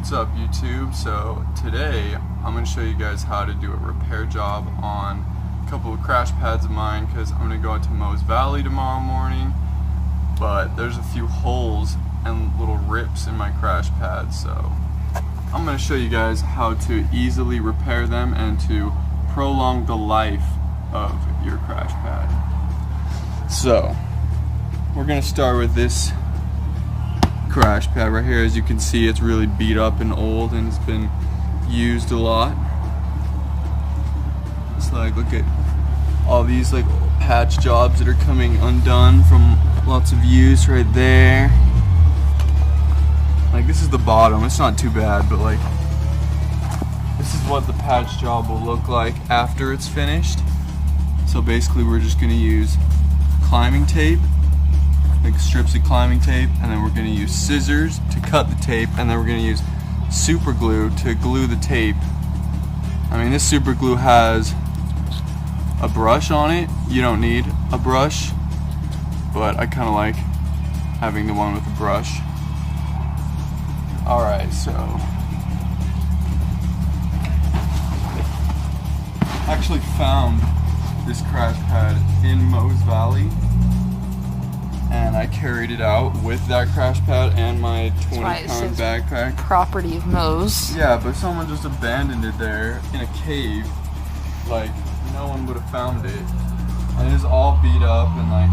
What's up, YouTube? So today I'm going to show you guys how to do a repair job on a couple of crash pads of mine, because I'm going to go out to Moe's Valley tomorrow morning, but there's a few holes and little rips in my crash pads, so I'm going to show you guys how to easily repair them and to prolong the life of your crash pad. So we're going to start with this crash pad right here. As you can see, it's really beat up and old and it's been used a lot. It's like, look at all these like patch jobs that are coming undone from lots of use right there. Like, this is the bottom. It's not too bad, but like, this is what the patch job will look like after it's finished. So basically we're just going to use climbing tape, like strips of climbing tape, and then we're going to use scissors to cut the tape, and then we're going to use super glue to glue the tape. I mean, this super glue has a brush on it. You don't need a brush, but I kind of like having the one with a brush. Alright, so I actually found this crash pad in Moe's Valley, and I carried it out with that crash pad and my 20-pound backpack. Property of Moe's. Yeah, but someone just abandoned it there in a cave. Like, no one would have found it. And it's all beat up, and like,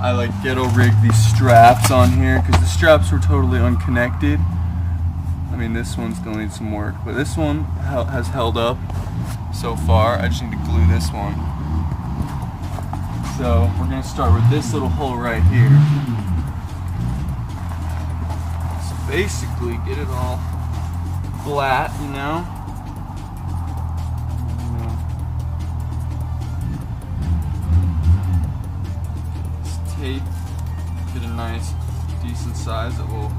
I like ghetto rigged these straps on here because the straps were totally unconnected. I mean, this one's gonna need some work, but this one has held up so far. I just need to glue this one. So we're going to start with this little hole right here. So basically get it all flat, you know. This tape, get a nice decent size that will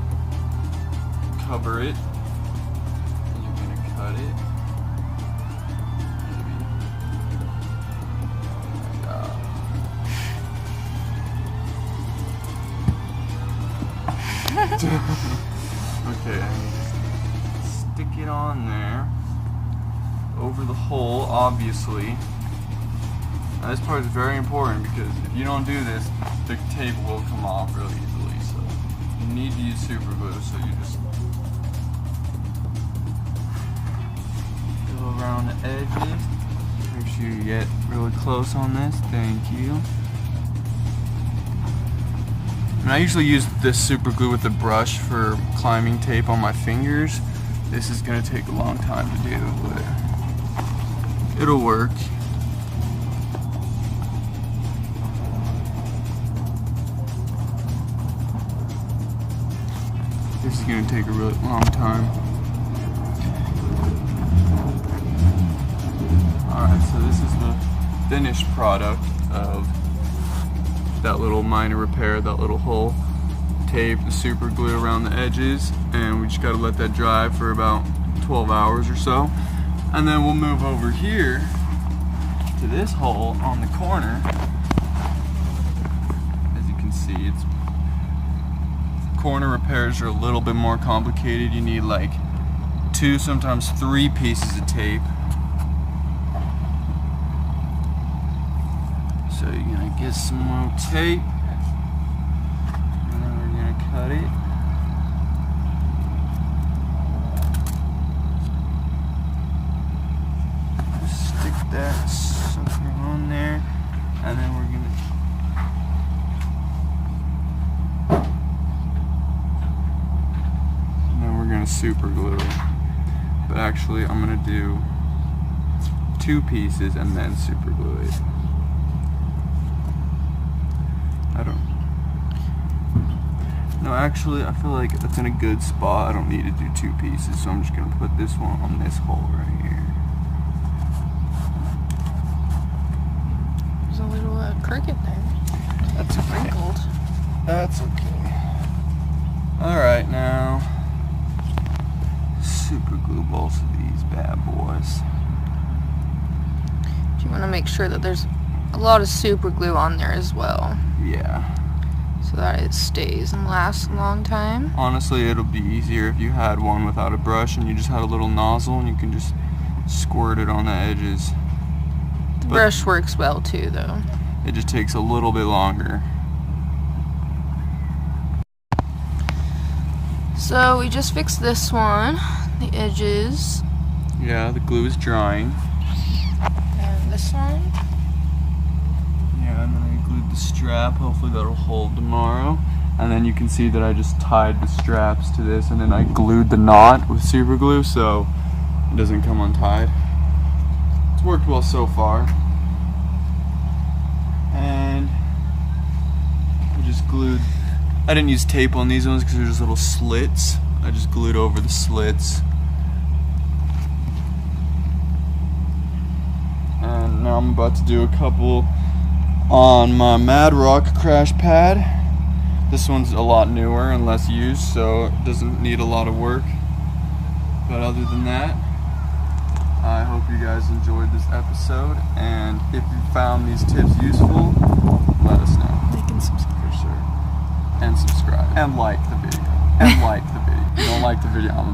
cover it. And you're going to cut it. Okay, stick it on there over the hole, obviously. Now, this part is very important because if you don't do this, the tape will come off really easily. So you need to use super glue. So you just go around the edges. Make sure you get really close on this. Thank you. And I usually use this super glue with a brush for climbing tape on my fingers. This is going to take a long time to do, but it'll work. This is going to take a really long time. Alright, so this is the finished product of that little minor repair, that little hole. Tape, the super glue around the edges, and we just got to let that dry for about 12 hours or so. And then we'll move over here to this hole on the corner. As you can see, it's corner repairs are a little bit more complicated. You need like 2, sometimes 3 pieces of tape. So you're going to get some more tape, and then we're going to cut it. Stick that sucker on there, and then we're going to super glue it. But actually I'm going to do 2 pieces and then super glue it. No, actually, I feel like that's in a good spot. I don't need to do 2 pieces, so I'm just going to put this one on this hole right here. There's a little cricket there. That's okay. Wrinkled. That's okay. Alright, now super glue both of these bad boys. You want to make sure that there's a lot of super glue on there as well. Yeah. so that it stays and lasts a long time. Honestly, it'll be easier if you had one without a brush and you just had a little nozzle and you can just squirt it on the edges. The brush works well too, though. It just takes a little bit longer. So we just fixed this one, the edges. Yeah, the glue is drying. And this one. Yeah, and then I glued the strap. Hopefully that'll hold tomorrow. And then you can see that I just tied the straps to this, and then I glued the knot with super glue so it doesn't come untied. It's worked well so far. And I just glued. I didn't use tape on these ones because they're just little slits. I just glued over the slits. And now I'm about to do a couple on my Mad Rock crash pad. This one's a lot newer and less used, so it doesn't need a lot of work. But other than that, I hope you guys enjoyed this episode, and if you found these tips useful, let us know. They can subscribe. For sure. And subscribe. And like the video. And like the video. If you don't like the video, I'm